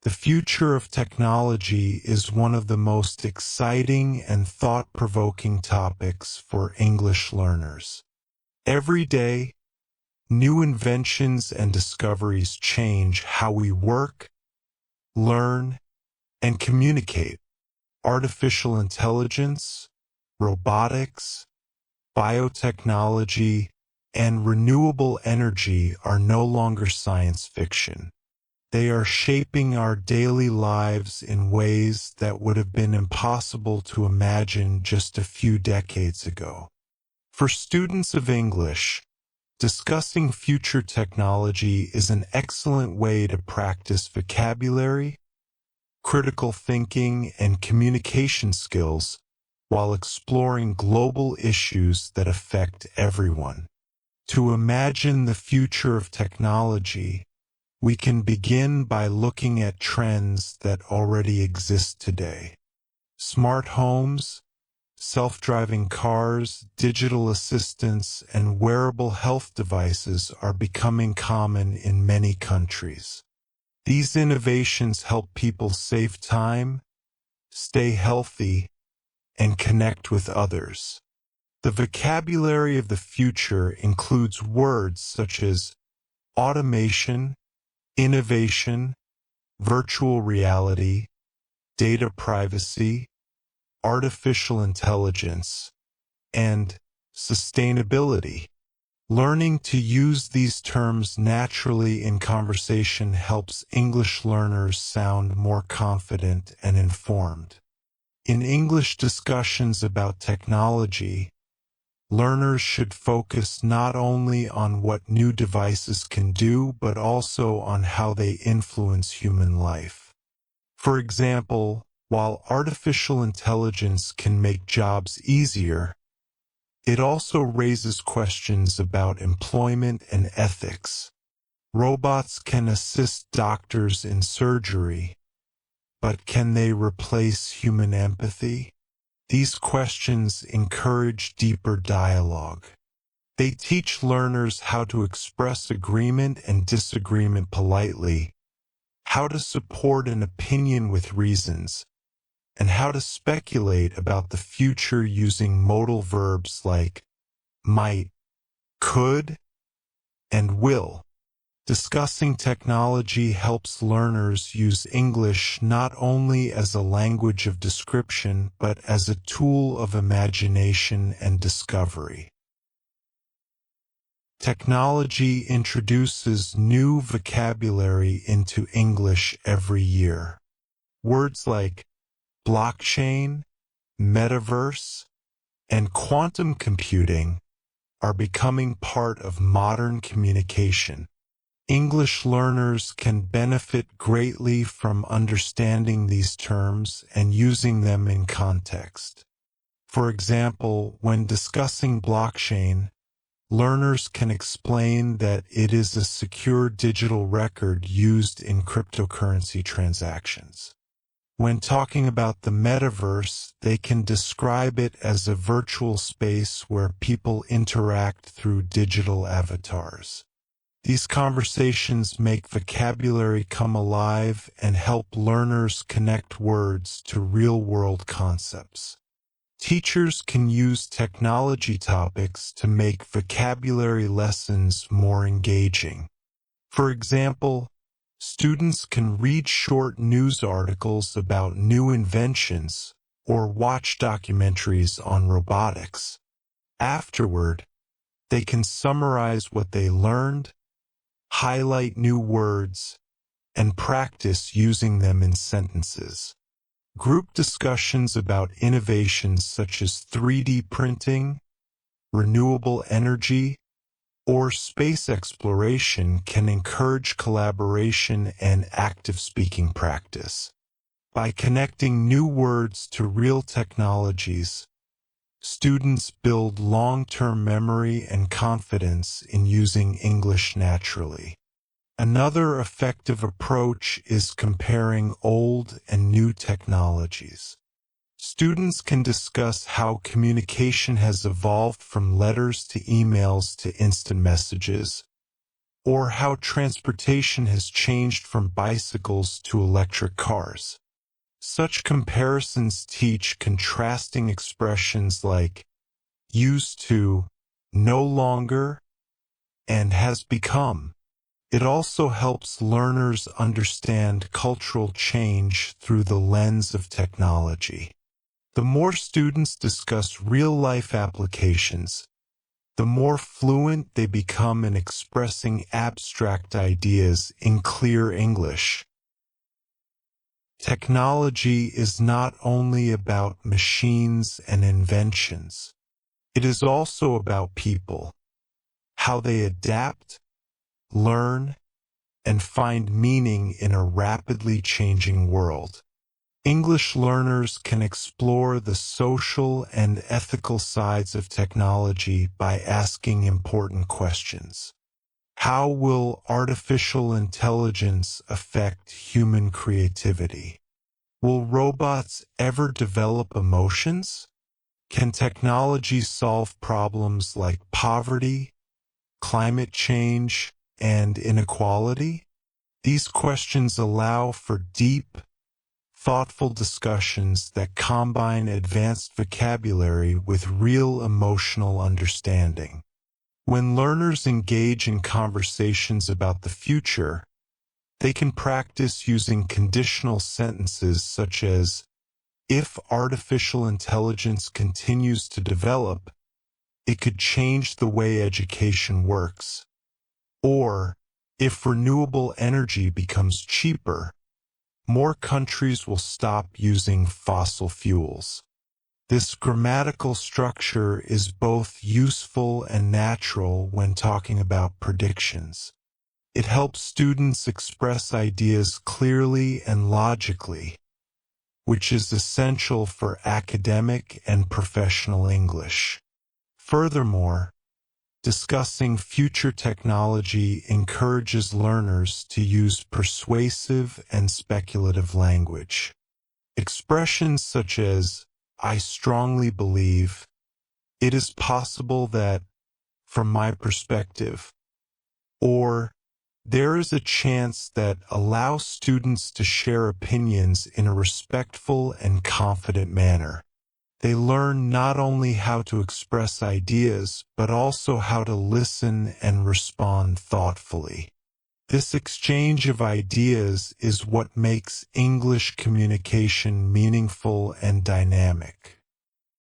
The future of technology is one of the most exciting and thought-provoking topics for English learners. Every day, new inventions and discoveries change how we work, learn, and communicate. Artificial intelligence, robotics, biotechnology, and renewable energy are no longer science fiction. They are shaping our daily lives in ways that would have been impossible to imagine just a few decades ago. For students of English, discussing future technology is an excellent way to practice vocabulary, critical thinking, and communication skills while exploring global issues that affect everyone. To imagine the future of technology, we can begin by looking at trends that already exist today. Smart homes, self-driving cars, digital assistants, and wearable health devices are becoming common in many countries. These innovations help people save time, stay healthy, and connect with others. The vocabulary of the future includes words such as automation, innovation, virtual reality, data privacy, artificial intelligence, and sustainability. Learning to use these terms naturally in conversation helps English learners sound more confident and informed. In English discussions about technology, learners should focus not only on what new devices can do, but also on how they influence human life. For example, while artificial intelligence can make jobs easier, it also raises questions about employment and ethics. Robots can assist doctors in surgery, but can they replace human empathy? These questions encourage deeper dialogue. They teach learners how to express agreement and disagreement politely, how to support an opinion with reasons, and how to speculate about the future using modal verbs like might, could, and will. Discussing technology helps learners use English not only as a language of description, but as a tool of imagination and discovery. Technology introduces new vocabulary into English every year. Words like blockchain, metaverse, and quantum computing are becoming part of modern communication. English learners can benefit greatly from understanding these terms and using them in context. For example, when discussing blockchain, learners can explain that it is a secure digital record used in cryptocurrency transactions. When talking about the metaverse, they can describe it as a virtual space where people interact through digital avatars. These conversations make vocabulary come alive and help learners connect words to real-world concepts. Teachers can use technology topics to make vocabulary lessons more engaging. For example, students can read short news articles about new inventions or watch documentaries on robotics. Afterward, they can summarize what they learned, highlight new words, and practice using them in sentences. Group discussions about innovations such as 3D printing, renewable energy, or space exploration can encourage collaboration and active speaking practice. By connecting new words to real technologies, students build long-term memory and confidence in using English naturally. Another effective approach is comparing old and new technologies. Students can discuss how communication has evolved from letters to emails to instant messages, or how transportation has changed from bicycles to electric cars. Such comparisons teach contrasting expressions like used to, no longer, and has become. It also helps learners understand cultural change through the lens of technology. The more students discuss real-life applications, the more fluent they become in expressing abstract ideas in clear English. Technology is not only about machines and inventions. It is also about people, how they adapt, learn, and find meaning in a rapidly changing world. English learners can explore the social and ethical sides of technology by asking important questions. How will artificial intelligence affect human creativity? Will robots ever develop emotions? Can technology solve problems like poverty, climate change, and inequality? These questions allow for deep, thoughtful discussions that combine advanced vocabulary with real emotional understanding. When learners engage in conversations about the future, they can practice using conditional sentences such as, if artificial intelligence continues to develop, it could change the way education works. Or, if renewable energy becomes cheaper, more countries will stop using fossil fuels. This grammatical structure is both useful and natural when talking about predictions. It helps students express ideas clearly and logically, which is essential for academic and professional English. Furthermore, discussing future technology encourages learners to use persuasive and speculative language. Expressions such as, I strongly believe, it is possible that, from my perspective, or there is a chance that allow students to share opinions in a respectful and confident manner. They learn not only how to express ideas, but also how to listen and respond thoughtfully. This exchange of ideas is what makes English communication meaningful and dynamic.